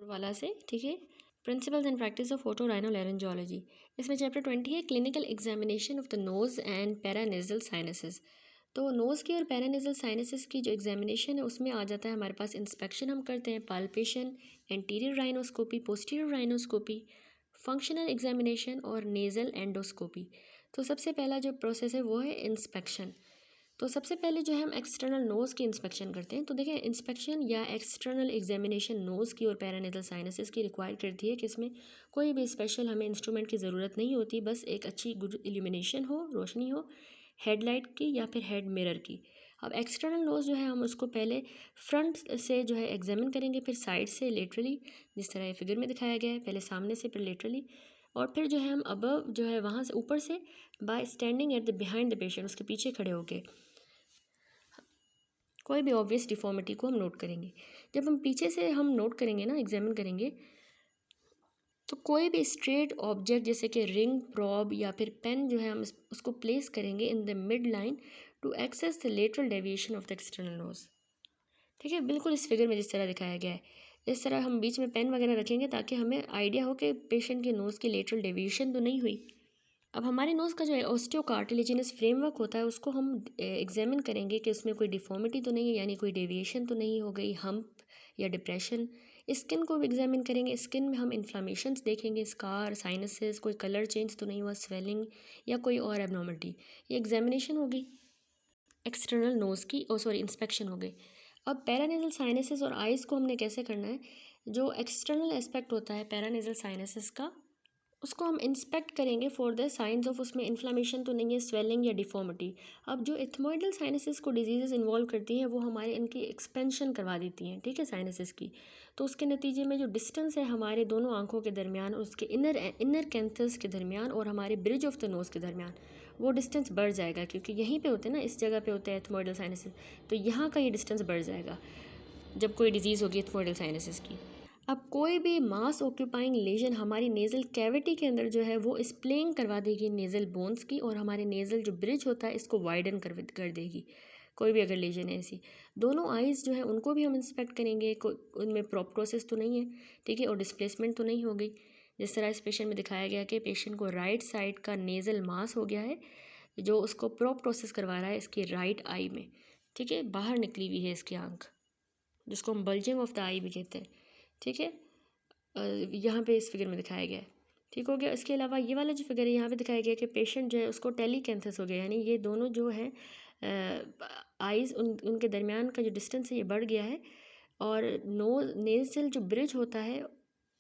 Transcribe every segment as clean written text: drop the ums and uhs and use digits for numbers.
वाला से, ठीक है, principles and practice of otorhinolaryngology. इसमें चैप्टर 20 है clinical examination of the nose and paranasal sinuses. तो नोज़ की और पैरानेजल साइनसेस की जो एग्जामिनेशन है उसमें आ जाता है हमारे पास इंस्पेक्शन हम करते हैं, palpation, anterior rhinoscopy, posterior rhinoscopy, functional examination और नेज़ल एंडोस्कोपी। तो सबसे पहला जो प्रोसेस है वो है इंस्पेक्शन। तो सबसे पहले जो है हम एक्सटर्नल नोज़ की इंस्पेक्शन करते हैं। तो देखिए इंस्पेक्शन या एक्सटर्नल एग्जामिनेशन नोज़ की और पैरानेजल साइनसेस की रिक्वायर करती है कि इसमें कोई भी स्पेशल हमें इंस्ट्रूमेंट की ज़रूरत नहीं होती, बस एक अच्छी गुड इल्यूमिनेशन हो, रोशनी हो हेडलाइट की या फिर हेड मिरर की। अब एक्सटर्नल नोज़ जो है हम उसको पहले फ्रंट से जो है एग्जामिन करेंगे, फिर साइड से लेटरली, जिस तरह फिगर में दिखाया गया है, पहले सामने से फिर लेटरली, और फिर जो है हम अबव जो है वहाँ से ऊपर से bye standing at the behind the patient, उसके पीछे खड़े होके कोई भी ऑब्वियस डिफॉर्मिटी को हम नोट करेंगे। जब हम पीछे से हम नोट करेंगे ना, एग्जामिन करेंगे, तो कोई भी स्ट्रेट ऑब्जेक्ट जैसे कि रिंग, प्रॉब या फिर पेन जो है हम उसको प्लेस करेंगे in the mid line to assess the lateral deviation of the external nose. ठीक है, बिल्कुल इस फिगर में जिस तरह दिखाया गया है, इस तरह हम बीच में पेन वगैरह रखेंगे ताकि हमें आइडिया हो कि पेशेंट के नोज़ की लेटरल डेविएशन तो नहीं हुई। अब हमारे नोज़ का जो ऑस्टियोकार्टिलेजिनस फ्रेमवर्क होता है उसको हम एग्जामिन करेंगे कि उसमें कोई डिफॉर्मिटी तो नहीं है, यानी कोई डेविएशन तो नहीं हो गई, हम्प या डिप्रेशन। स्किन को भी एग्जामिन करेंगे, स्किन में हम इन्फ्लामेशंस देखेंगे, स्कार, साइनसेस, कोई कलर चेंज तो नहीं हुआ, स्वेलिंग या कोई और एबनॉर्मलिटी। ये एग्जामिनेशन होगी एक्सटर्नल नोज़ की, सॉरी इंस्पेक्शन हो गई। अब पैरानेजल साइनसेस और आइज़ को हमने कैसे करना है, जो एक्सटर्नल एस्पेक्ट होता है पैरानेजल साइनसेस का उसको हम इंस्पेक्ट करेंगे फॉर द साइंस ऑफ उसमें इन्फ्लामेशन तो नहीं है, स्वेलिंग या डिफॉर्मिटी। अब जो एथमोइडल साइनसेस को डिजीजेस इन्वॉल्व करती हैं वो हमारे इनकी एक्सपेंशन करवा देती हैं, ठीक है, साइनसेस की। तो उसके नतीजे में जो डिस्टेंस है हमारे दोनों आंखों के दरमियान, उसके इनर कैंथस के दरमियान और हमारे ब्रिज ऑफ द नोज़ के दरमियान वो डिस्टेंस बढ़ जाएगा, क्योंकि यहीं पे होते हैं ना, इस जगह पे होते हैं एथमोइडल साइनसेस, तो यहाँ का ये डिस्टेंस बढ़ जाएगा जब कोई डिजीज़ होगी एथमोइडल साइनसेस की। अब कोई भी मास ऑक्यूपाइंग लेजन हमारी नेज़ल कैविटी के अंदर जो है वो स्प्लेइंग करवा देगी नेज़ल बोन्स की, और हमारे नेज़ल जो ब्रिज होता है इसको वाइडन कर देगी, कोई भी अगर लेजन है ऐसी। दोनों आइज़ जो है उनको भी हम इंस्पेक्ट करेंगे, उनमें प्रोसेस तो नहीं है, ठीक है, और डिस्प्लेसमेंट तो नहीं हो गई। जिस तरह इस पेशेंट में दिखाया गया कि पेशेंट को राइट साइड का नेज़ल मास हो गया है जो उसको प्रोसेस करवा रहा है इसकी राइट आई में, ठीक है, बाहर निकली हुई है इसकी आँख, जिसको हम बल्जिंग ऑफ द आई भी कहते हैं, ठीक है, यहाँ पे इस फिगर में दिखाया गया है। ठीक हो गया। इसके अलावा ये वाला जो फिगर है यहाँ पे दिखाया गया है कि पेशेंट जो है उसको टेलीकैंथस हो गया, यानी ये दोनों जो है आइज़ उनके दरमियान का जो डिस्टेंस है ये बढ़ गया है, और नेज़ल जो ब्रिज होता है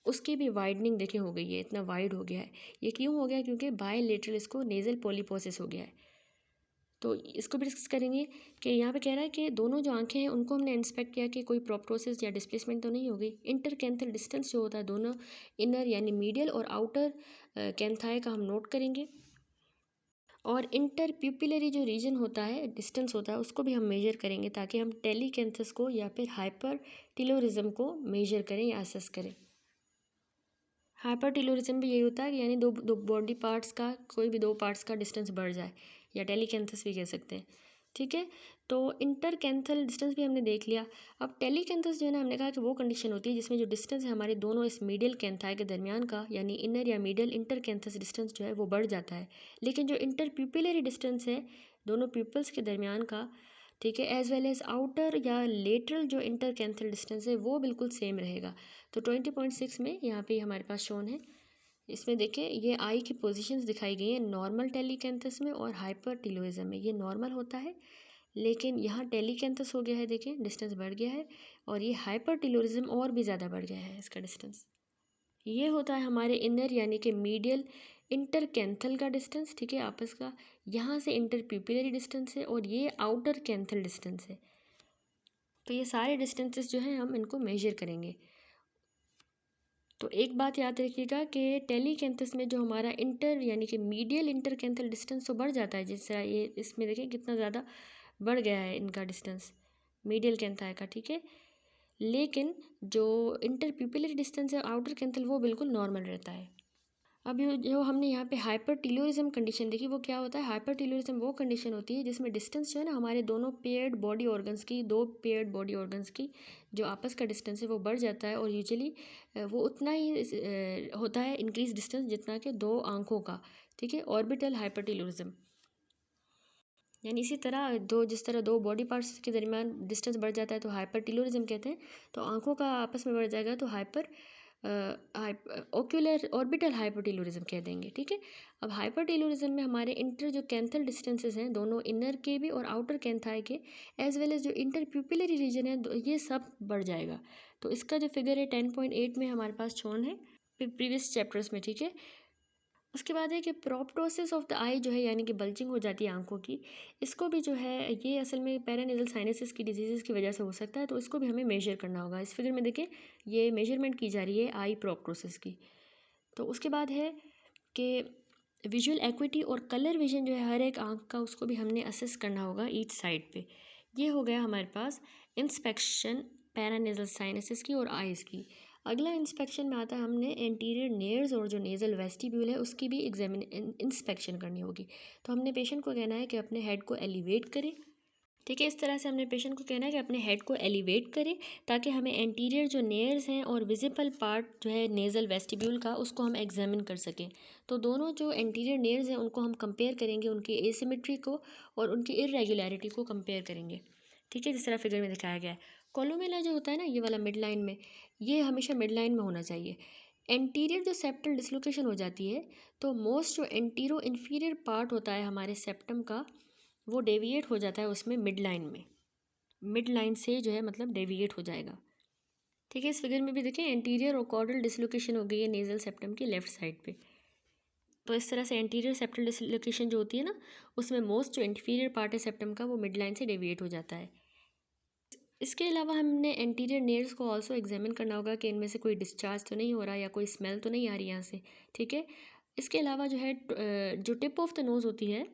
उसकी भी वाइडनिंग देखें हो गई है, इतना वाइड हो गया है। ये क्यों हो गया, क्योंकि बायलेटरल इसको नेज़ल पॉलीपोसिस हो गया है। तो इसको भी डिस्कस करेंगे कि यहाँ पे कह रहा है कि दोनों जो आंखें हैं उनको हमने इंस्पेक्ट किया कि कोई प्रोप्टोसिस या डिस्प्लेसमेंट तो नहीं हो गई। इंटरकैंथल डिस्टेंस जो होता है दोनों इनर यानी मीडियल और आउटर कैंथाई का हम नोट करेंगे, और इंटर प्यूपिलरी जो रीजन होता है, डिस्टेंस होता है, उसको भी हम मेजर करेंगे ताकि हम टेलीकैंथस को या फिर हाइपर टिलोरिज्म को मेजर करें या असेस करें। हाइपर टिलोरिज्म भी यही होता है कि यानी दो दो बॉडी पार्ट्स का, कोई भी दो पार्ट्स का डिस्टेंस बढ़ जाए, या टेलीकैंथस भी कह सकते हैं, ठीक है। तो इंटरकैंथल डिस्टेंस भी हमने देख लिया। अब टेलीकैंथस जो है ना, हमने कहा कि वो कंडीशन होती है जिसमें जो डिस्टेंस है हमारे दोनों इस मीडियल कैंथाई के दरमियान का, यानी इनर या मीडियल इंटरकैंथस डिस्टेंस जो है वो बढ़ जाता है, लेकिन जो इंटर प्यूपिलरी डिस्टेंस है दोनों प्यूपल्स के दरमियान का, ठीक है, एज वेल एज आउटर या लेटरल जो इंटरकैंथल डिस्टेंस है वो बिल्कुल सेम रहेगा। तो 20.6 में यहाँ पे हमारे पास शोन है। इसमें देखिए ये आई की पोजीशंस दिखाई गई हैं नॉर्मल टेलीकैंथस में और हाइपर टिलोइज्म में। ये नॉर्मल होता है, लेकिन यहाँ टेलीकैंथस हो गया है, देखिए डिस्टेंस बढ़ गया है, और ये हाइपर टिलोइज्म और भी ज़्यादा बढ़ गया है इसका डिस्टेंस। ये होता है हमारे इनर यानी कि मीडियल इंटरकैंथल का डिस्टेंस, ठीक है, आपस का। यहाँ से इंटर प्यूपिलरी डिस्टेंस है, और ये आउटर कैंथल डिस्टेंस है। तो ये सारे डिस्टेंसेस जो हैं हम इनको मेजर करेंगे। तो एक बात याद रखिएगा कि टेलीकैंथस में जो हमारा इंटर यानी कि मीडियल इंटरकैंथल डिस्टेंस तो बढ़ जाता है, जिस तरह ये इसमें देखिए कितना ज़्यादा बढ़ गया है इनका डिस्टेंस मीडियल कैंथाई का, ठीक है, लेकिन जो इंटर प्यूपिलरी डिस्टेंस है आउटर कैंथल वो बिल्कुल नॉर्मल रहता है। अब जो हमने यहाँ पे हाइपरटिलियोरिज्म कंडीशन देखी, वो क्या होता है? हाइपरटिलियोरिज्म वो कंडीशन होती है जिसमें डिस्टेंस जो है ना हमारे दोनों पेयर्ड बॉडी ऑर्गन्स की, दो पेयर्ड बॉडी ऑर्गन्स की जो आपस का डिस्टेंस है वो बढ़ जाता है, और यूजुअली वो उतना ही होता है इंक्रीज डिस्टेंस जितना कि दो आंखों का, ठीक है, ऑर्बिटल हाइपरटिलियोरिज्म। यानी इसी तरह जिस तरह दो बॉडी पार्ट्स के दरमियान डिस्टेंस बढ़ जाता है तो हाइपरटिलियोरिज्म कहते हैं, तो आंखों का आपस में बढ़ जाएगा तो ओक्यूलर ऑर्बिटल हाइपरटिलियोरिज्म कह देंगे, ठीक है। अब हाइपरटिलियोरिज्म में हमारे इंटर जो कैंथल डिस्टेंसेस हैं दोनों इनर के भी और आउटर कैंथाई के, एज वेल एज जो इंटर प्यूपिलरी रीजन है, ये सब बढ़ जाएगा। तो इसका जो फिगर है 10.8 में हमारे पास शोन है प्रीवियस चैप्टर्स में, ठीक है। उसके बाद है कि प्रोप्टोसिस ऑफ द आई जो है, यानी कि बल्जिंग हो जाती है आंखों की, इसको भी जो है ये असल में पैरानेजल साइनसिस की डिजीज़ की वजह से हो सकता है, तो इसको भी हमें मेजर करना होगा। इस फिगर में देखिए ये मेजरमेंट की जा रही है आई प्रोप्टोसिस की। तो उसके बाद है कि विजुअल एक्विटी और कलर विजन जो है हर एक आंख का, उसको भी हमने असेस करना होगा ईच साइड पे। ये हो गया हमारे पास इंस्पेक्शन पैरानेजल साइनसिस की और आइज़ की। अगला इंस्पेक्शन में आता है हमने एंटीरियर नेयर्स और जो नेज़ल वेस्टिब्यूल है उसकी भी इंस्पेक्शन करनी होगी। तो हमने पेशेंट को कहना है कि अपने हेड को एलिवेट करें, ठीक है। इस तरह से हमने पेशेंट को कहना है कि अपने हेड को एलिवेट करें ताकि हमें एंटीरियर जो नेयर्स हैं और विजिबल पार्ट जो है नेज़ल वेस्टिब्यूल का, उसको हम एग्जामिन कर सकें। तो दोनों जो एंटीरियर नेयर्स हैं उनको हम कंपेयर करेंगे, उनकी एसिमेट्री को और उनकी इरेगुलरिटी को कंपेयर करेंगे, ठीक है, जिस तरह फिगर में दिखाया गया है। कोलुमेला जो होता है ना, ये वाला मिड लाइन में, ये हमेशा मिड लाइन में होना चाहिए। एंटीरियर जो सेप्टल डिसलोकेशन हो जाती है, तो मोस्ट जो एंटीरो इन्फीरियर पार्ट होता है हमारे सेप्टम का, वो डेविएट हो जाता है उसमें मिड लाइन में, मिड लाइन से जो है मतलब डेविएट हो जाएगा, ठीक है। इस फिगर में भी देखें एंटीरियर और कॉर्डल डिसलोकेशन हो गई है नेजल सेप्टम की लेफ्ट साइड पे। तो इस तरह से एंटीरियर सेप्टल डिसलोकेशन जो होती है ना, उसमें मोस्ट जो इंफीरियर पार्ट है सेप्टम का, वो मिड लाइन से डेविएट हो जाता है। इसके अलावा हमने एंटीरियर नेयर्स को ऑल्सो एग्जामिन करना होगा कि इनमें से कोई डिस्चार्ज तो नहीं हो रहा या कोई स्मेल तो नहीं आ रही यहाँ से, ठीक है। इसके अलावा जो है जो टिप ऑफ द नोज़ होती है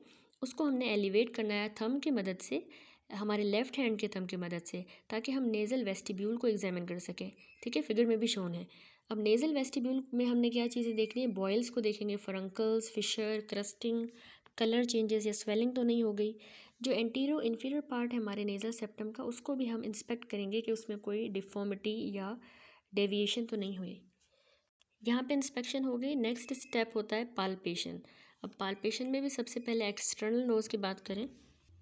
उसको हमने एलिवेट करना है थंब की मदद से, हमारे लेफ्ट हैंड के थंब की मदद से, ताकि हम नेज़ल वेस्टिब्यूल को एग्जामिन कर सकें, ठीक है। फिगर में भी शोन है। अब नेज़ल वेस्टिब्यूल में हमने क्या चीज़ें देखनी है? बॉयल्स को देखेंगे, फरंकल्स, फिशर, क्रस्टिंग, कलर चेंजेस या स्वेलिंग तो नहीं हो गई। जो एंटीरो इन्फीरियर पार्ट है हमारे नेज़ल सेप्टम का, उसको भी हम इंस्पेक्ट करेंगे कि उसमें कोई डिफॉर्मिटी या डेविएशन तो नहीं हुई। यहाँ पे इंस्पेक्शन हो गई। नेक्स्ट स्टेप होता है पाल्पेशन। अब पाल्पेशन में भी सबसे पहले एक्सटर्नल नोज़ की बात करें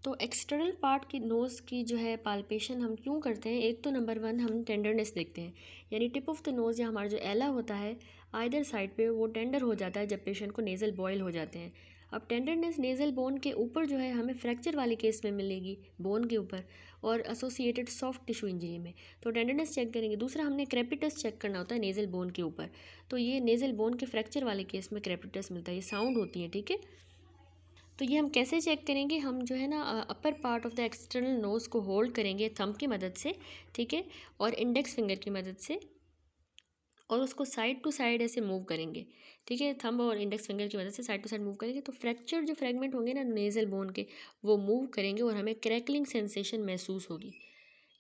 तो एक्सटर्नल पार्ट की नोज़ की जो है पाल्पेशन हम क्यों करते हैं? एक तो नंबर वन हम टेंडरनेस देखते हैं, यानी टिप ऑफ द नोज़ या हमारा जो एला होता है आइदर साइड पे वो टेंडर हो जाता है जब पेशेंट को नेज़ल बॉयल हो जाते हैं। अब टेंडरनेस नेज़ल बोन के ऊपर जो है हमें फ्रैक्चर वाले केस में मिलेगी, बोन के ऊपर और एसोसिएटेड सॉफ्ट टिश्यू इंजरी में, तो टेंडरनेस चेक करेंगे। दूसरा हमने क्रेपिटस चेक करना होता है नेज़ल बोन के ऊपर, तो ये नेज़ल बोन के फ्रैक्चर वाले केस में क्रेपिटस मिलता है, ये साउंड होती है, ठीक है। तो ये हम कैसे चेक करेंगे? हम जो है ना upper part of the external nose को होल्ड करेंगे थंब की मदद से, ठीक है, और इंडेक्स फिंगर की मदद से, और उसको साइड टू साइड ऐसे मूव करेंगे, ठीक है। थंब और इंडेक्स फिंगर की मदद से साइड टू साइड मूव करेंगे तो फ्रैक्चर जो फ्रेगमेंट होंगे ना नेज़ल बोन के, वो मूव करेंगे और हमें क्रैकलिंग सेंसेशन महसूस होगी।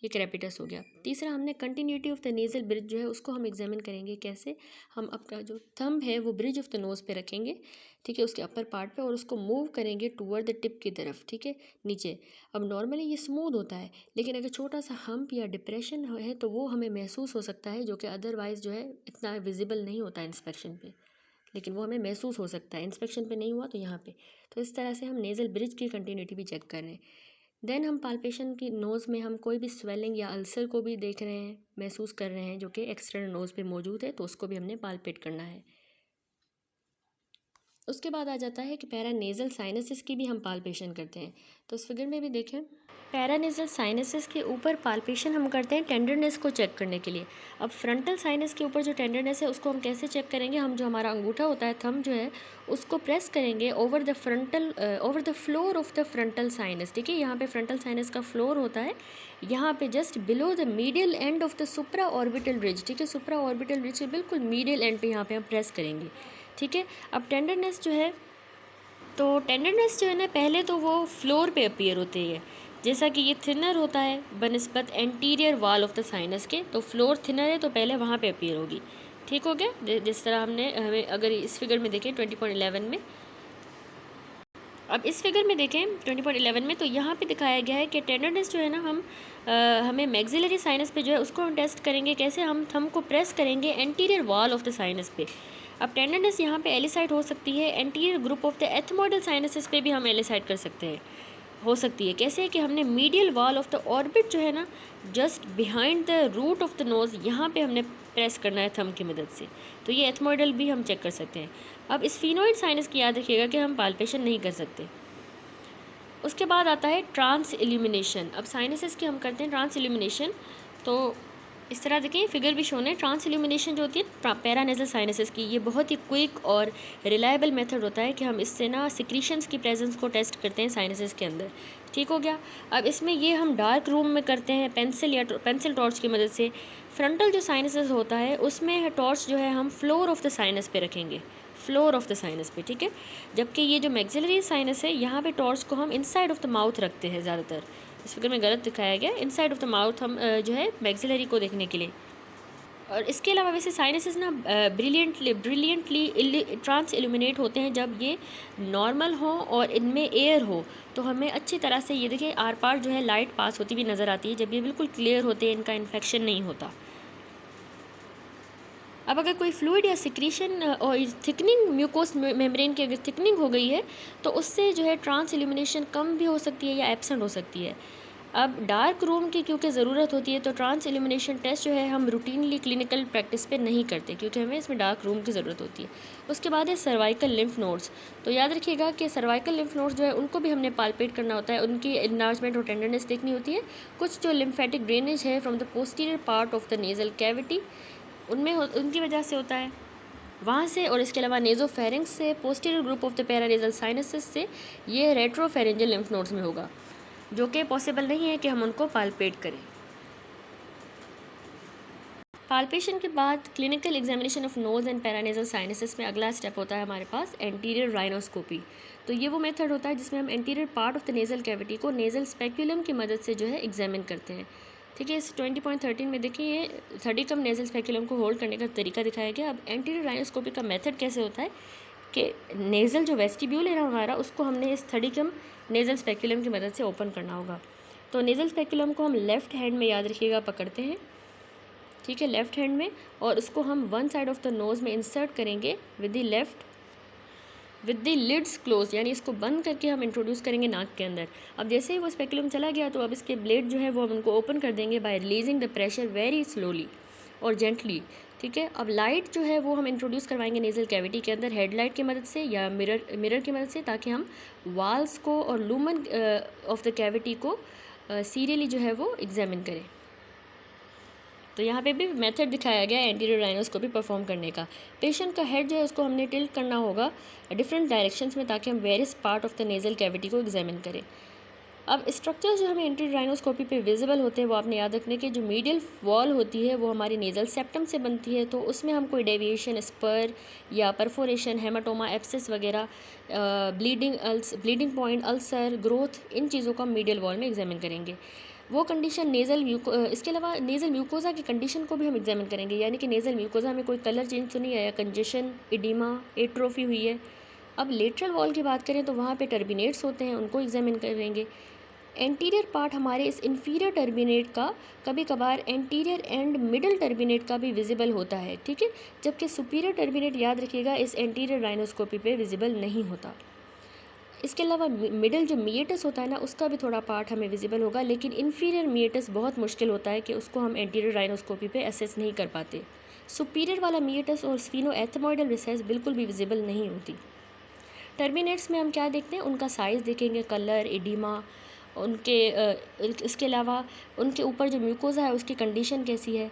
ये क्रेपिटस हो गया। तीसरा हमने continuity of the nasal bridge जो है उसको हम एग्जामिन करेंगे। कैसे? हम अपना जो थंब है वो ब्रिज ऑफ द नोज़ पे रखेंगे, ठीक है, उसके अपर पार्ट पे, और उसको मूव करेंगे टूवर्ड द टिप की तरफ, ठीक है, नीचे। अब नॉर्मली ये स्मूथ होता है, लेकिन अगर छोटा सा हम्प या डिप्रेशन है तो वो हमें महसूस हो सकता है, जो कि अदरवाइज़ जो है इतना विजिबल नहीं होता है इंस्पेक्शन पे, लेकिन वो हमें महसूस हो सकता है। इंस्पेक्शन पे नहीं हुआ तो यहाँ पे। तो इस तरह से हम नेज़ल ब्रिज की कंटिन्यूटी भी चेक कर रहे हैं। देन हम पाल्पेशन की नोज़ में हम कोई भी स्वेलिंग या अल्सर को भी देख रहे हैं, महसूस कर रहे हैं, जो कि एक्सटर्नल नोज़ पे मौजूद है, तो उसको भी हमने पाल्पेट करना है। उसके बाद आ जाता है कि पैरानेज़ल साइनसिस की भी हम पाल्पेशन करते हैं। तो इस फिगर में भी देखें, पैरानेज़ल साइनसिस के ऊपर पाल्पेशन हम करते हैं टेंडरनेस को चेक करने के लिए। अब फ्रंटल साइनस के ऊपर जो टेंडरनेस है उसको हम कैसे चेक करेंगे? हम जो हमारा अंगूठा होता है, थंब जो है, उसको प्रेस करेंगे over the floor of the frontal sinus. ठीक है, यहाँ पे फ्रंटल साइनस का फ्लोर होता है, यहाँ पे just below the medial and of the supra orbital ridge. ठीक है, सुप्रा ऑर्बिटल रिज के बिल्कुल मीडियल एंड पे यहाँ पे हम प्रेस करेंगे, ठीक है। अब टेंडरनेस जो है, तो टेंडरनेस जो है ना, पहले तो वो फ्लोर पे अपीयर होती है, जैसा कि ये थिनर होता है बनिस्बत anterior wall of the sinus के, तो फ्लोर थिनर है तो पहले वहाँ पे अपीयर होगी। ठीक हो गया। जिस तरह हमें अगर इस फिगर में देखें 20.11 में, अब इस फिगर में देखें 20.11 में, तो यहाँ पे दिखाया गया है कि टेंडरनेस जो है ना, हमें मैक्सिलरी साइनस पे जो है उसको हम टेस्ट करेंगे कैसे, हम थंब को प्रेस करेंगे anterior wall of the sinus पे। अब टेंडरनेस यहाँ पे एलिसाइड हो सकती है anterior group of the ethmoidal sinuses पे भी हम एलिसाइड कर सकते हैं, हो सकती है कैसे कि हमने medial wall of the orbit जो है ना, just behind the root of the nose, यहाँ पे हमने प्रेस करना है थंब की मदद से, तो ये एथमोइडल भी हम चेक कर सकते हैं। अब स्फीनोइड साइनस की याद रखिएगा कि हम पाल्पेशन नहीं कर सकते। उसके बाद आता है ट्रांस इल्यूमिनेशन। अब साइनसेस की हम करते हैं ट्रांस इल्यूमिनेशन, तो इस तरह देखें फिगर भी शोन है। ट्रांस इल्यूमिनेशन जो होती है पैरानेजल साइनसेस की, ये बहुत ही क्विक और रिलायबल मेथड होता है कि हम इससे ना सिक्रीशंस की प्रेजेंस को टेस्ट करते हैं साइनसेस के अंदर। ठीक हो गया। अब इसमें ये हम डार्क रूम में करते हैं पेंसिल टॉर्च की मदद से। फ्रंटल जो साइनसेस होता है उसमें टॉर्च जो है हम फ्लोर ऑफ द साइनस पे रखेंगे, फ्लोर ऑफ द साइनस पे, ठीक है। जबकि ये जो मैक्सिलरी साइनस है यहाँ पे टॉर्च को हम इनसाइड ऑफ द माउथ रखते हैं ज़्यादातर। इस फिगर में गलत दिखाया गया, इनसाइड ऑफ द माउथ हम जो है मैक्सिलरी को देखने के लिए। और इसके अलावा वैसे साइनसेस ना ब्रिलियंटली ट्रांस इल्यूमिनेट होते हैं जब ये नॉर्मल हो और इनमें एयर हो, तो हमें अच्छी तरह से ये देखिए आर पार जो है लाइट पास होती हुई नज़र आती है जब ये बिल्कुल क्लियर होते हैं, इनका इन्फेक्शन नहीं होता। अब अगर कोई फ्लूइड या सिक्रीशन और थिकनिंग म्यूकोस मेम्ब्रेन की अगर थिकनिंग हो गई है तो उससे जो है ट्रांस इल्यूमिनेशन कम भी हो सकती है या एब्सेंट हो सकती है। अब डार्क रूम की क्योंकि ज़रूरत होती है तो ट्रांस इल्यूमिनेशन टेस्ट जो है हम रूटीनली क्लिनिकल प्रैक्टिस पे नहीं करते क्योंकि हमें इसमें डार्क रूम की ज़रूरत होती है। उसके बाद है सर्वाइकल लिम्फ नोड्स। तो याद रखिएगा कि सर्वाइकल लिम्फ नोड्स जो है उनको भी हमने पाल्पेट करना होता है, उनकी इन्लार्जमेंट और टेंडरनेस देखनी होती है। कुछ जो लिम्फेटिक ड्रेनेज है from the posterior part of the nasal cavity उनमें उनकी वजह से होता है वहाँ से, और इसके अलावा नेजोफेरिंक्स से, posterior group of the paranasal sinuses से, ये रेट्रोफेरेंजियल लिम्फ नोड्स में होगा, जो कि पॉसिबल नहीं है कि हम उनको पाल्पेट करें। पाल्पेशन के बाद clinical examination of nose and paranasal sinuses में अगला स्टेप होता है हमारे पास एंटीरियर राइनोस्कोपी। तो ये वो मेथड होता है जिसमें हम anterior part of the nasal cavity को नेजल स्पेक्यूलम की मदद से जो है एग्जामिन करते हैं। ठीक है, इस 20.13 में देखिए ये थर्डिकम नेजल स्पेक्यूलम को होल्ड करने का तरीका दिखाया गया। अब एंटीरियर राइनोस्कोपी का मेथड कैसे होता है कि नेज़ल जो वेस्टिब्यूल है ना हमारा, उसको हमने इस थर्डिकम नेज़ल स्पेक्यूलम की मदद से ओपन करना होगा। तो नेज़ल स्पेक्यूलम को हम लेफ़्ट हैंड में, याद रखिएगा, पकड़ते हैं, ठीक है, लेफ़्ट हैंड में, और उसको हम one side of the nose में इंसर्ट करेंगे विद द लिड्स क्लोज, यानी इसको बंद करके हम इंट्रोड्यूस करेंगे नाक के अंदर। अब जैसे ही वो स्पेक्यूलम चला गया तो अब इसके ब्लेड जो है वो हम उनको ओपन कर देंगे bye releasing the pressure very slowly और जेंटली। ठीक है, अब लाइट जो है वो हम इंट्रोड्यूस करवाएंगे नेज़ल कैविटी के अंदर हेडलाइट की मदद से या मिरर की मदद से, ताकि हम वाल्स को और लूमन ऑफ द कैविटी को सीरियली जो है वो एग्जामिन करें। तो यहाँ पे भी मेथड दिखाया गया एंटीरियर राइनोस्कोपी परफॉर्म करने का। पेशेंट का हेड जो है उसको हमने टिल्ट करना होगा डिफरेंट डायरेक्शंस में ताकि हम various part of the nasal cavity को एग्जामिन करें। अब स्ट्रक्चर जो हमें एंटीरियर राइनोस्कोपी पे विजिबल होते हैं वो आपने याद रखने के, जो मीडियल वॉल होती है वो हमारी नेज़ल सेप्टम से बनती है, तो उसमें हम कोई डेविएशन, स्पर या परफोरेशन, हेमाटोमा, एब्सेस वगैरह, ब्लीडिंग पॉइंट, अल्सर, ग्रोथ, इन चीज़ों को हम मीडियल वॉल में एग्जामिन करेंगे। वो कंडीशन इसके अलावा नेज़ल म्यूकोज़ा की कंडीशन को भी हम एग्जामिन करेंगे, यानी कि नेज़ल म्यूकोज़ा में कोई कलर चेंज तो नहीं आया, कंजेशन, इडीमा, एट्रोफी हुई है। अब लेटरल वॉल की बात करें तो वहाँ पे टर्बिनेट्स होते हैं, उनको एग्जामिन करेंगे। एंटीरियर पार्ट हमारे इस इंफीरियर टर्बिनेट का कभी कभार एंटीरियर एंड मिडल टर्बिनेट का भी विजिबल होता है, ठीक है, जबकि सुपीरियर टर्बिनेट, याद रखिएगा, इस एंटीरियर राइनोस्कोपी पे विजिबल नहीं होता। इसके अलावा मिडल जो मिएटस होता है ना, उसका भी थोड़ा पार्ट हमें विजिबल होगा, लेकिन इन्फीरियर मिएटस बहुत मुश्किल होता है कि उसको हम एंटीरियर राइनोस्कोपी पे असेस नहीं कर पाते। सुपीरियर वाला मिएटस और स्फीनोएथमोइडल रिसेस बिल्कुल भी विजिबल नहीं होती। टर्मिनेट्स में हम क्या देखते हैं, उनका साइज़ देखेंगे, कलर, एडिमा, इसके अलावा उनके ऊपर जो म्यूकोज़ा है उसकी कंडीशन कैसी है।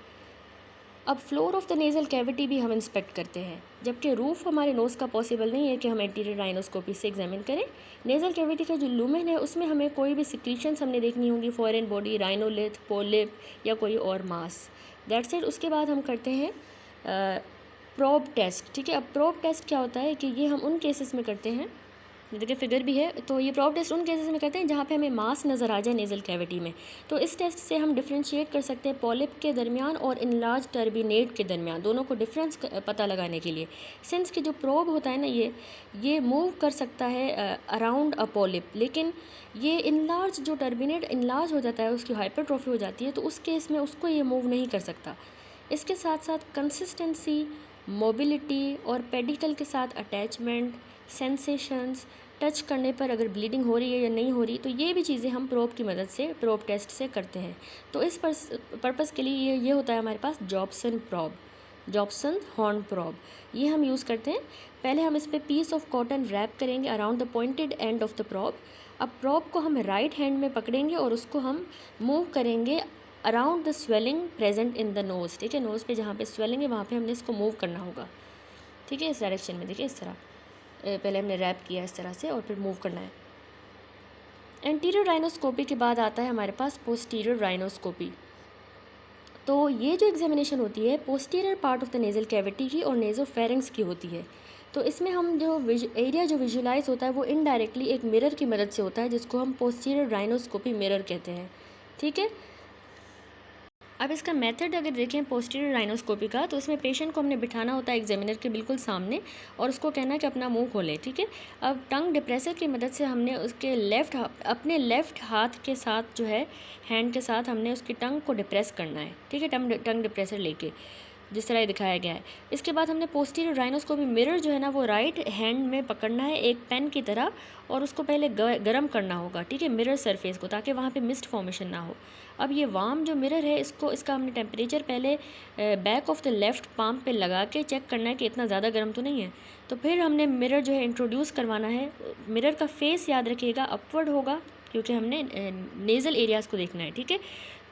अब floor of the nasal cavity भी हम इंस्पेक्ट करते हैं, जबकि रूफ हमारे नोज़ का पॉसिबल नहीं है कि हम एंटीरियर राइनोस्कोपी से एग्जामिन करें। नेज़ल कैविटी का जो लूमेन है उसमें हमें कोई भी सिक्रीशंस हमने देखनी होंगी, फॉरेन बॉडी, राइनोलिथ, पोलिप या कोई और मास, दैट्स इट। उसके बाद हम करते हैं प्रोब टेस्ट, ठीक है। अब प्रोब टेस्ट क्या होता है कि ये हम उन केसेस में करते हैं देखिए फिगर भी है। तो ये प्रॉब टेस्ट उन केसेस में करते हैं जहाँ पे हमें मास नज़र आ जाए नेज़ल कैविटी में। तो इस टेस्ट से हम डिफ्रेंशिएट कर सकते हैं पॉलिप के दरमियान और इनलार्ज टर्बिनेट के दरमियान, दोनों को डिफरेंस पता लगाने के लिए। सिंस कि जो प्रोब होता है ना, ये मूव कर सकता है अराउंड अ पॉलिप, लेकिन ये इनलार्ज जो टर्बिनेट इनलार्ज हो जाता है, उसकी हाइपरट्रॉफी हो जाती है, तो उस केस में उसको ये मूव नहीं कर सकता। इसके साथ साथ कंसिस्टेंसी, मोबिलिटी और पेडिकल के साथ अटैचमेंट, सेंसेशंस, टच करने पर अगर ब्लीडिंग हो रही है या नहीं हो रही, तो ये भी चीज़ें हम प्रोब की मदद से, प्रोब टेस्ट से करते हैं। तो इस पर्पज़ के लिए ये होता है हमारे पास Jobson probe, Jobson horn probe, ये हम यूज़ करते हैं। पहले हम इस पर पीस ऑफ कॉटन रैप करेंगे around the pointed end of the probe. अब प्रॉब को हम राइट हैंड में पकड़ेंगे और उसको हम मूव करेंगे around the swelling present in the nose. ठीक है, नोज़ पे जहाँ पे स्वेलिंग है वहाँ पे हमने इसको मूव करना होगा। ठीक है, इस डायरेक्शन में, देखिए इस तरह पहले हमने रैप किया इस तरह से और फिर मूव करना है। एंटीरियर राइनोस्कोपी के बाद आता है हमारे पास पोस्टीरियर राइनोस्कोपी। तो ये जो एग्जामिनेशन होती है posterior part of the nasal cavity की और नेज़ोफेरिंक्स की होती है। तो इसमें हम जो एरिया जो विजुलाइज होता है वो इनडायरेक्टली एक मिरर की मदद से होता है, जिसको हम पोस्टीरियर राइनोस्कोपी मिरर कहते हैं। ठीक है, अब इसका मेथड अगर देखें पोस्टीरियर राइनोस्कोपी का, तो इसमें पेशेंट को हमने बिठाना होता है एग्जामिनर के बिल्कुल सामने और उसको कहना है कि अपना मुंह खोले। ठीक है, अब टंग डिप्रेसर की मदद से हमने उसके अपने लेफ़्ट हाथ के साथ जो है, हैंड के साथ हमने उसकी टंग को डिप्रेस करना है। ठीक है, टंग डिप्रेसर लेके जिस तरह ये दिखाया गया है। इसके बाद हमने पोस्टीरियर राइनोस्कोपी मिरर जो है ना वो राइट हैंड में पकड़ना है एक पेन की तरह, और उसको पहले गर्म करना होगा। ठीक है, मिरर सरफेस को, ताकि वहाँ पे मिस्ट फॉर्मेशन ना हो। अब ये वार्म जो मिरर है इसका हमने टेम्परेचर पहले back of the left palm पे लगा के चेक करना है कि इतना ज़्यादा गर्म तो नहीं है। तो फिर हमने मिरर जो है इंट्रोड्यूस करवाना है। मिरर का फेस याद रखिएगा अपवर्ड होगा, क्योंकि हमने नेज़ल एरियाज़ को देखना है। ठीक है,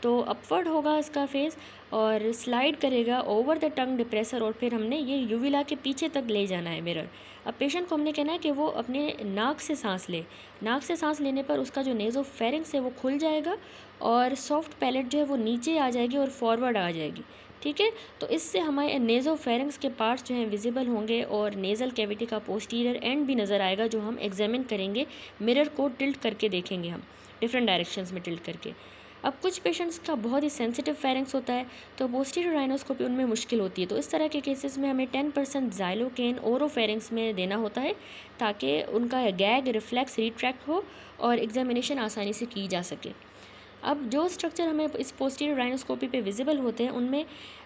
तो अपवर्ड होगा इसका फेस और स्लाइड करेगा ओवर द टंग डिप्रेसर, और फिर हमने ये यूविला के पीछे तक ले जाना है मिरर। अब पेशेंट को हमने कहना है कि वो अपने नाक से सांस ले। नाक से सांस लेने पर उसका जो नेज़ोफेरिंक्स है वो खुल जाएगा और सॉफ्ट पैलेट जो है वो नीचे आ जाएगी और फॉरवर्ड आ जाएगी। ठीक है, तो इससे हमारे नेज़ोफेरिंक्स के पार्ट्स जो हैं विजिबल होंगे और नेज़ल कैविटी का पोस्टीरियर एंड भी नज़र आएगा, जो हम एग्जामिन करेंगे। मिरर को टिल्ट करके देखेंगे हम, डिफरेंट डायरेक्शंस में टिल्ट करके। अब कुछ पेशेंट्स का बहुत ही सेंसिटिव फेरिंग्स होता है, तो पोस्टीरियर राइनोस्कोपी उनमें मुश्किल होती है। तो इस तरह के केसेस में हमें 10% ज़ाइलोकेन ओरोफेरिंग्स में देना होता है, ताकि उनका गैग रिफ्लेक्स रिट्रैक्ट हो और एग्जामिनेशन आसानी से की जा सके। अब जो स्ट्रक्चर हमें इस पोस्टीरियर राइनोस्कोपी पे विजिबल होते हैं उनमें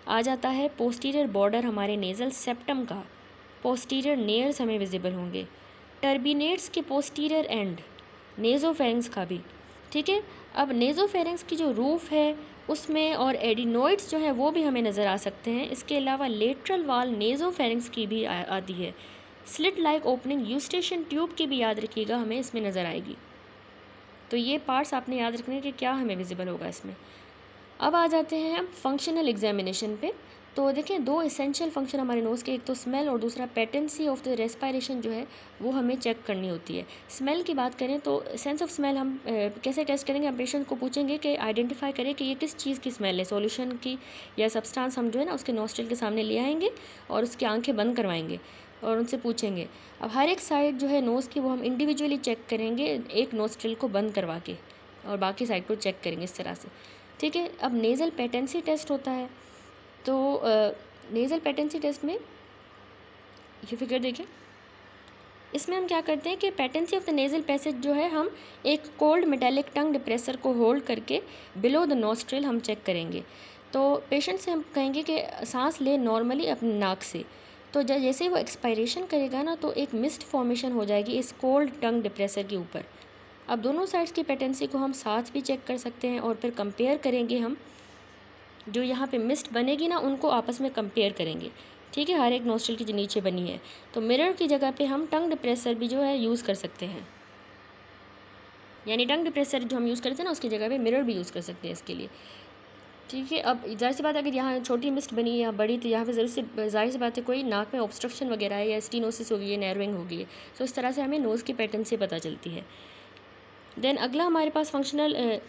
आ जाता है पोस्टीरियर बॉर्डर हमारे नेज़ल सेप्टम का, पोस्टीरियर नेयर्स हमें विजिबल होंगे, टर्बिनेट्स के पोस्टीरियर एंड, नेज़ोफेरिंग्स का भी। ठीक है, अब नेज़ोफेरिंग्स की जो रूफ है उसमें और एडिनोइड्स जो है वो भी हमें नज़र आ सकते हैं। इसके अलावा लेटरल वाल नेज़ोफेरिंग्स की भी आती है। Slit like opening Eustachian tube की भी याद रखिएगा, हमें इसमें नज़र आएगी। तो ये पार्ट्स आपने याद रखने कि क्या हमें विजिबल होगा इसमें। अब आ जाते हैं हम फंक्शनल एग्जामिनेशन पे। तो देखें, दो एसेंशियल फंक्शन हमारे नोज़ के, एक तो स्मेल और दूसरा पेटेंसी ऑफ द रेस्पिरेशन जो है वो हमें चेक करनी होती है। स्मेल की बात करें तो सेंस ऑफ स्मेल हम कैसे टेस्ट करेंगे, हम पेशेंट को पूछेंगे कि आइडेंटिफाई करें कि ये किस चीज़ की स्मेल है, सॉल्यूशन की या सब्सटेंस। हम जो है ना उसके नोस्ट्रिल के सामने ले आएंगे और उसकी आंखें बंद करवाएंगे और उनसे पूछेंगे। अब हर एक साइड जो है नोज़ की वो हम इंडिविजुअली चेक करेंगे, एक नोस्ट्रिल को बंद करवा के, और बाकी साइड को चेक करेंगे इस तरह से। ठीक है, अब नेज़ल पेटेंसी टेस्ट होता है। तो नेज़ल पेटेंसी टेस्ट में ये फिगर देखिए, इसमें हम क्या करते हैं कि patency of the nasal passage जो है हम एक कोल्ड मेटेलिक टंग डिप्रेसर को होल्ड करके बिलो द नोस्ट्रिल हम चेक करेंगे। तो पेशेंट से हम कहेंगे कि सांस ले नॉर्मली अपनी नाक से। तो जैसे ही वो एक्सपायरेशन करेगा ना, तो एक मिस्ट फॉर्मेशन हो जाएगी इस कोल्ड टंग डिप्रेसर के ऊपर। अब दोनों साइड्स की पेटेंसी को हम साथ भी चेक कर सकते हैं और फिर कंपेयर करेंगे हम, जो यहाँ पे मिस्ट बनेगी ना उनको आपस में कंपेयर करेंगे। ठीक है, हर एक नोस्ट्रिल की जो नीचे बनी है। तो मिरर की जगह पे हम टंग डिप्रेसर भी जो है यूज़ कर सकते हैं, यानी टंग डिप्रेसर जो हम यूज़ करते हैं ना उसकी जगह पे मिरर भी यूज़ कर सकते हैं इसके लिए। ठीक है, अब जाहिर सी बात है अगर यहाँ छोटी मिस्ट बनी है या बड़ी, तो यहाँ पे जाहिर सी बात है कोई नाक में ऑब्स्ट्रक्शन वगैरह है या स्टीनोसिस हो गई है, नैरोइंग हो गई है। तो इस तरह से हमें नोज़ की पैटर्न से पता चलती है। देन अगला हमारे पास फंक्शनल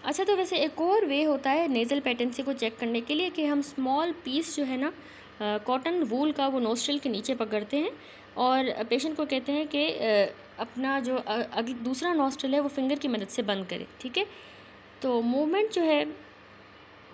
अच्छा, तो वैसे एक और वे होता है नेज़ल पेटेंसी को चेक करने के लिए कि हम स्मॉल पीस जो है ना कॉटन वूल का वो नोस्ट्रिल के नीचे पकड़ते हैं और पेशेंट को कहते हैं कि अपना जो अगली दूसरा नोस्ट्रिल है वो फिंगर की मदद से बंद करे, ठीक है। तो मूवमेंट जो है,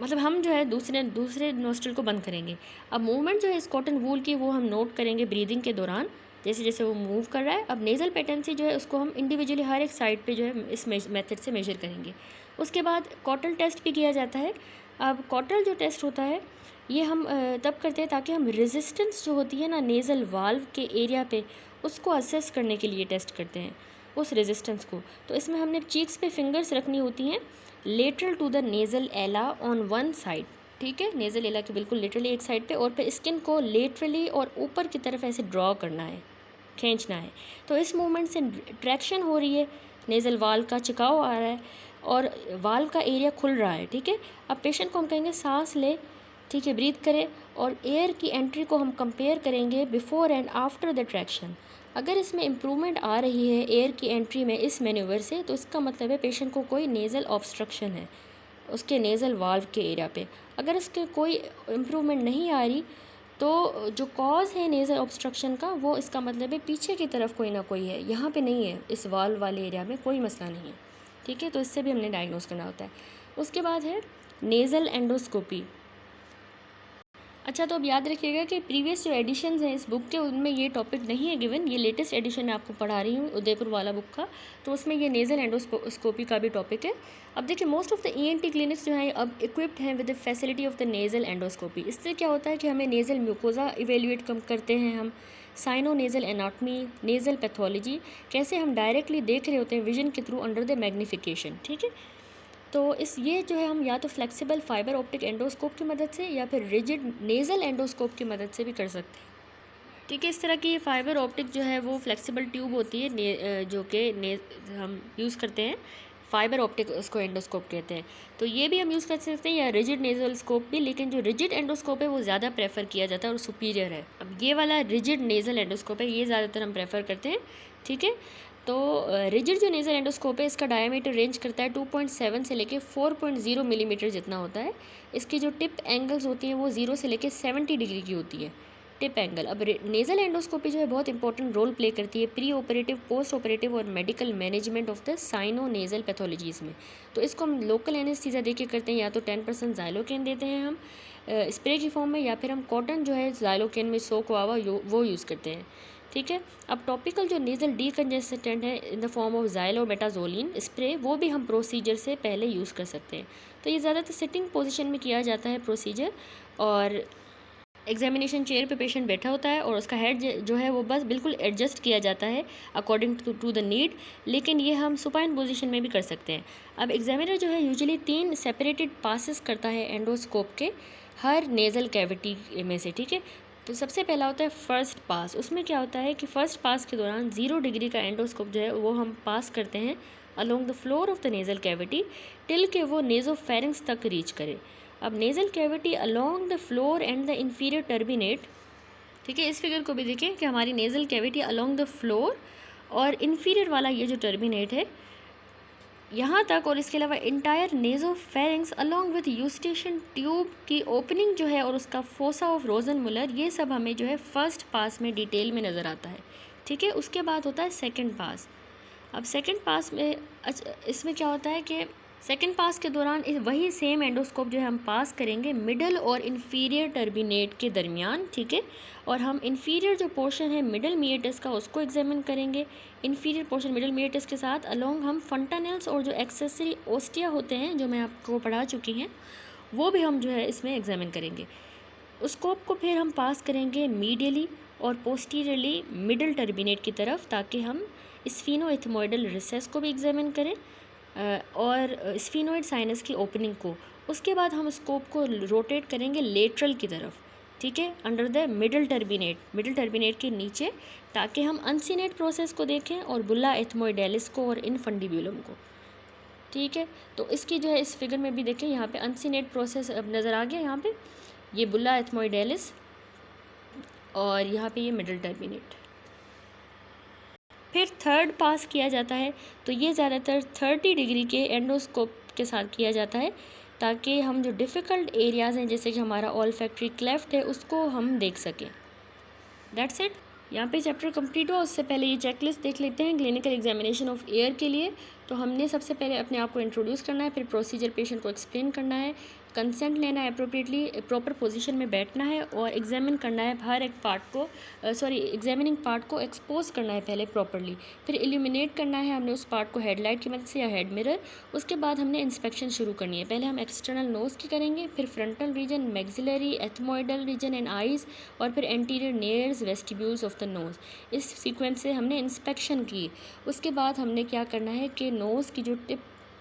मतलब हम जो है दूसरे दूसरे नोस्ट्रिल को बंद करेंगे। अब मूवमेंट जो है इस कॉटन वूल की वो हम नोट करेंगे ब्रीदिंग के दौरान, जैसे जैसे वो मूव कर रहा है। अब नेज़ल पेटेंसी जो है उसको हम इंडिविजुअली हर एक साइड पे जो है इस मेथड से मेजर करेंगे। उसके बाद कॉटल टेस्ट भी किया जाता है। अब कॉटल जो टेस्ट होता है ये हम तब करते हैं ताकि हम रेजिस्टेंस जो होती है ना नेज़ल वाल्व के एरिया पे, उसको असेस करने के लिए टेस्ट करते हैं उस रेजिस्टेंस को। तो इसमें हमने चीक्स पे फिंगर्स रखनी होती हैं लेटरल टू द नेज़ल एला ऑन वन साइड, ठीक है, नेज़ल एला के बिल्कुल लिटरली एक साइड पे, और फिर स्किन को लेटरली और ऊपर की तरफ ऐसे ड्रॉ करना है, खींचना है। तो इस मूवमेंट से ट्रैक्शन हो रही है, नेज़ल वाल्व का चिकाव आ रहा है और वाल्व का एरिया खुल रहा है, ठीक है। अब पेशेंट को हम कहेंगे सांस ले, ठीक है, ब्रीथ करे, और एयर की एंट्री को हम कंपेयर करेंगे before and after the traction. अगर इसमें इम्प्रूवमेंट आ रही है एयर की एंट्री में इस मैन्यूवर से, तो इसका मतलब है पेशेंट को कोई नेज़ल ऑब्स्ट्रक्शन है उसके नेज़ल वाल्व के एरिया पे। अगर इसके कोई इम्प्रूवमेंट नहीं आ रही तो जो कॉज है नेज़ल ऑब्स्ट्रक्शन का, वो इसका मतलब है पीछे की तरफ कोई ना कोई है, यहाँ पे नहीं है, इस वाल्व वाले एरिया में कोई मसला नहीं है, ठीक है। तो इससे भी हमने डायग्नोस करना होता है। उसके बाद है नेज़ल एंडोस्कोपी। अच्छा, तो अब याद रखिएगा कि प्रीवियस जो एडिशंस हैं इस बुक के उनमें ये टॉपिक नहीं है गिवन। ये लेटेस्ट एडिशन मैं आपको पढ़ा रही हूँ उदयपुर वाला बुक का, तो उसमें ये नेज़ल एंडोस्कोपी का भी टॉपिक है। अब देखिए most of the ENT clinics जो हैं अब इक्विप्ड हैं with the facility of the nasal endoscopy. इससे क्या होता है कि हमें नेज़ल म्यूकोजा इवेल्युएट कम करते हैं हम, sino nasal anatomy, nasal pathology, कैसे हम डायरेक्टली देख रहे होते हैं विजन के थ्रू अंडर द मैग्नीफिकेशन, ठीक है। तो इस ये जो है हम या तो फ्लेक्सिबल फाइबर ऑप्टिक एंडोस्कोप की मदद से या फिर रिजिड नेज़ल एंडोस्कोप की मदद से भी कर सकते हैं, ठीक है। इस तरह की फाइबर ऑप्टिक जो है वो फ्लेक्सिबल ट्यूब होती है जो कि हम यूज़ करते हैं, फाइबर ऑप्टिक उसको एंडोस्कोप कहते हैं। तो ये भी हम यूज़ कर सकते हैं, या रिजिड नेज़ल स्कोप भी, लेकिन जो रिजिड एंडोस्कोप है वो ज़्यादा प्रेफर किया जाता है और सुपीरियर है। अब ये वाला रिजिड नेज़ल एंडोस्कोप है, ये ज़्यादातर हम प्रेफर करते हैं, ठीक है। तो रिजिड जो नेज़ल एंडोस्कोप है इसका डायमीटर रेंज करता है 2.7 से लेके 4.0 मिलीमीटर जितना होता है। इसकी जो टिप एंगल्स होती हैं वो 0 से लेके 70 डिग्री की होती है, टिप एंगल। अब नेज़ल एंडोस्कोपी जो है बहुत इंपॉर्टेंट रोल प्ले करती है प्री ऑपरेटिव, पोस्ट ऑपरेटिव और medical management of the sino nasal pathologies में। तो इसको हम लोकल एनेस्थीसिया देके करते हैं, या तो 10% ज़ाइलोकेन देते हैं हम स्प्रे की फॉर्म में, या फिर हम कॉटन जो है ज़ाइलोकेन में सोक हुआ वो यूज़ करते हैं, ठीक है। अब टॉपिकल जो नेज़ल डीकंजेस्टेंट है in the form of xylometazoline spray, वो भी हम प्रोसीजर से पहले यूज़ कर सकते हैं। तो ये ज़्यादातर सिटिंग पोजीशन में किया जाता है प्रोसीजर, और एग्जामिनेशन चेयर पे पेशेंट बैठा होता है और उसका हेड जो है वो बस बिल्कुल एडजस्ट किया जाता है अकॉर्डिंग टू द नीड, लेकिन ये हम सुपाइन पोजीशन में भी कर सकते हैं। अब एग्जामिनर जो है यूजुअली 3 सेपरेटेड पासेस करता है एंडोस्कोप के हर नेज़ल कैविटी में से, ठीक है। तो सबसे पहला होता है फर्स्ट पास। उसमें क्या होता है कि फ़र्स्ट पास के दौरान 0 डिग्री का एंडोस्कोप जो है वो हम पास करते हैं along the floor of the nasal cavity till के वो नेज़ोफेरिंक्स तक रीच करे। अब nasal cavity along the floor and the inferior turbinate, ठीक है, इस फिगर को भी देखें कि हमारी nasal cavity along the floor और इंफीरियर वाला ये जो टर्बिनेट है यहाँ तक, और इसके अलावा entire nasopharynx along with eustachian tube की ओपनिंग जो है और उसका फोसा ऑफ रोजनमुलर, ये सब हमें जो है फर्स्ट पास में डिटेल में नज़र आता है, ठीक है। उसके बाद होता है सेकंड पास। अब सेकंड पास में इसमें क्या होता है कि सेकंड पास के दौरान वही सेम एंडोस्कोप जो है हम पास करेंगे मिडल और इन्फीरियर टर्बिनेट के दरमियान, ठीक है। और हम इन्फीरियर जो पोर्शन है मिडल मिएटस का उसको एग्जामिन करेंगे, इन्फीरियर पोर्शन मिडल मिएटस के साथ अलोंग हम फंटानेल्स और जो एक्सेसरी ओस्टिया होते हैं जो मैं आपको पढ़ा चुकी हैं वो भी हम जो है इसमें एग्जामिन करेंगे। उस स्कोप को फिर हम पास करेंगे मीडियली और पोस्टीरियरली मिडल टर्बिनेट की तरफ, ताकि हम स्फीनोएथमोइडल रिसेस को भी एग्जामिन करें और स्फीनोइड साइनस की ओपनिंग को। उसके बाद हम स्कोप को रोटेट करेंगे लेटरल की तरफ, ठीक है, अंडर द मिडल टर्बिनेट के नीचे, ताकि हम अनसीनेट प्रोसेस को देखें और बुल्ला एथमोइडेलिस को और इनफंडिब्यूलम को, ठीक है। तो इसकी जो है इस फिगर में भी देखें, यहाँ पे अनसीनेट प्रोसेस अब नज़र आ गया, यहाँ पे ये बुल्ला एथमोइडेलिस और यहाँ पे ये मिडल टर्बिनेट। फिर थर्ड पास किया जाता है, तो ये ज़्यादातर 30 डिग्री के एंडोस्कोप के साथ किया जाता है, ताकि हम जो डिफ़िकल्ट एरियाज़ हैं जैसे कि हमारा ऑल्फैक्टरी क्लेफ्ट है उसको हम देख सकें। That's it. यहाँ पे चैप्टर कंप्लीट हुआ। उससे पहले ये चेकलिस्ट देख लेते हैं क्लिनिकल एग्जामिनेशन ऑफ एयर के लिए। तो हमने सबसे पहले अपने आप को इंट्रोड्यूस करना है, फिर प्रोसीजर पेशेंट को एक्सप्लेन करना है, कंसेंट लेना है, अप्रोप्रिएटली प्रॉपर पोजीशन में बैठना है और एग्जामिन करना है हर एक पार्ट को, एग्जामिनिंग पार्ट को एक्सपोज करना है पहले प्रॉपरली, फिर इल्यूमिनेट करना है हमने उस पार्ट को हेडलाइट की मदद से या हेड मिरर। उसके बाद हमने इंस्पेक्शन शुरू करनी है। पहले हम एक्सटर्नल नोज़ की करेंगे, फिर frontal region, maxillary, ethmoidal region and eyes, और फिर anterior nares, vestibules of the nose. इस सीक्वेंस से हमने इंस्पेक्शन की। उसके बाद हमने क्या करना है कि नोज़ की जो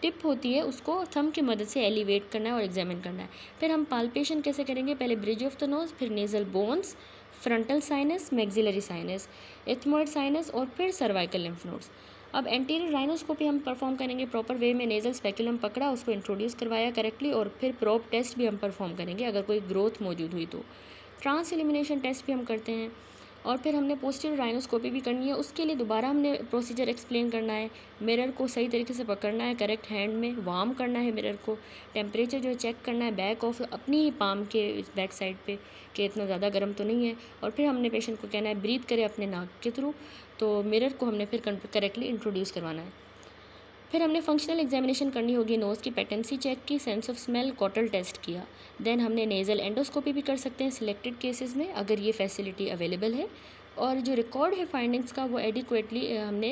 टिप होती है उसको थंब की मदद से एलिवेट करना है और एग्जामिन करना है। फिर हम पाल्पेशन कैसे करेंगे, पहले ब्रिज ऑफ द नोज़, फिर nasal bones, frontal sinus, maxillary sinus, ethmoid sinus और फिर सर्वाइकल लिम्फ नोड्स। अब एंटीरियर राइनोस्कोपी हम परफॉर्म करेंगे प्रॉपर वे में। नेज़ल स्पेकुलम पकड़ा, उसको इंट्रोड्यूस करवाया करेक्टली, और फिर प्रोब टेस्ट भी हम परफॉर्म करेंगे अगर कोई ग्रोथ मौजूद हुई तो। ट्रांस एलिमिनेशन टेस्ट भी हम करते हैं। और फिर हमने पोस्टीरियर राइनोस्कोपी भी करनी है। उसके लिए दोबारा हमने प्रोसीजर एक्सप्लेन करना है। मिरर को सही तरीके से पकड़ना है करेक्ट हैंड में, वार्म करना है मिरर को, टेम्परेचर जो है चेक करना है बैक ऑफ अपनी ही पाम के बैक साइड पे कि इतना ज़्यादा गर्म तो नहीं है। और फिर हमने पेशेंट को कहना है ब्रीथ करे अपने नाक के थ्रू। तो मिरर को हमने फिर करेक्टली इंट्रोड्यूस करवाना है। फिर हमने फंक्शनल एग्जामिनेशन करनी होगी, नोज़ की पेटेंसी चेक की, सेंस ऑफ स्मेल, कॉटल टेस्ट किया। देन हमने नेज़ल एंडोस्कोपी भी कर सकते हैं सिलेक्टेड केसेस में अगर ये फैसिलिटी अवेलेबल है। और जो रिकॉर्ड है फाइंडिंग्स का वो एडिक्वेटली हमने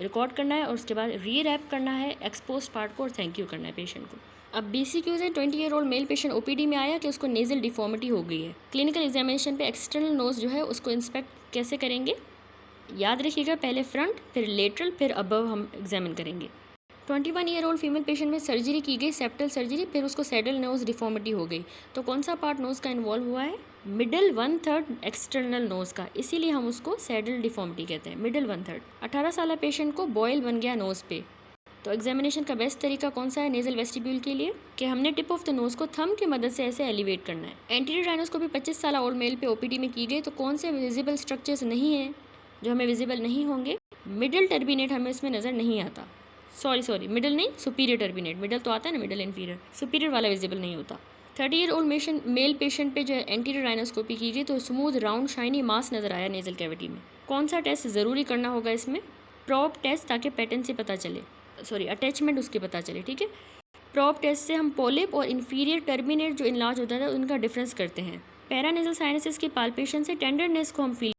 रिकॉर्ड करना है और उसके बाद री-रैप करना है एक्सपोज पार्ट को और थैंक यू करना है पेशेंट को। अब BCQs है। 20 year old male patient OPD में आया कि उसको नेज़ल डिफॉर्मिटी हो गई है। क्लिनिकल एग्जामिनेशन पे एक्सटर्नल नोज़ जो है उसको इंस्पेक्ट कैसे करेंगे, याद रखिएगा, पहले फ्रंट, फिर लेटरल, फिर अबव हम एग्जामिन करेंगे। 21 ईयर ओल्ड फीमेल पेशेंट में सर्जरी की गई, सेप्टल सर्जरी, फिर उसको सैडल नोज़ डिफॉर्मिटी हो गई। तो कौन सा पार्ट नोज़ का इन्वॉल्व हुआ है, मिडल 1/3 एक्सटर्नल नोज़ का, इसीलिए हम उसको सैडल डिफॉर्मिटी कहते हैं, मिडल 1/3। 18 साल पेशेंट को बॉयल बन गया नोज़ पे। तो एग्जामिनेशन का बेस्ट तरीका कौन सा है नेज़ल वेस्टिब्यूल के लिए, कि हमने टिप ऑफ द नोज़ को थंब की मदद से ऐसे एलिवेट करना है। एंटीरियर राइनोस्कोपी 25 साल ओल्ड मेल पे OPD में की गई। तो कौन से विजिबल स्ट्रक्चर्स नहीं हैं जो हमें विजिबल नहीं होंगे, मिडल टर्बिनेट हमें इसमें नज़र नहीं आता, सॉरी मिडल नहीं, सुपीरियर टर्बिनेट, मिडल तो आता है ना, मिडल इन्फीरियर, सुपीरियर वाला विजिबल नहीं होता। 30 ईयर ओल्ड मेल पेशेंट पे जो एंटीरियर राइनोस्कोपी की गई तो स्मूथ राउंड शाइनी मास नज़र आया नेज़ल कैविटी में। कौन सा टेस्ट ज़रूरी करना होगा इसमें, प्रॉब टेस्ट, ताकि पेटेंसी पता चले, अटैचमेंट उसकी पता चले, ठीक है। प्रॉब टेस्ट से हम पॉलिप और इन्फीरियर टर्मिनेट जो इनलार्ज होता है उनका डिफरेंस करते हैं। पैरानेजल साइनसेस की पाल्पेशन से टेंडरनेस को हम फील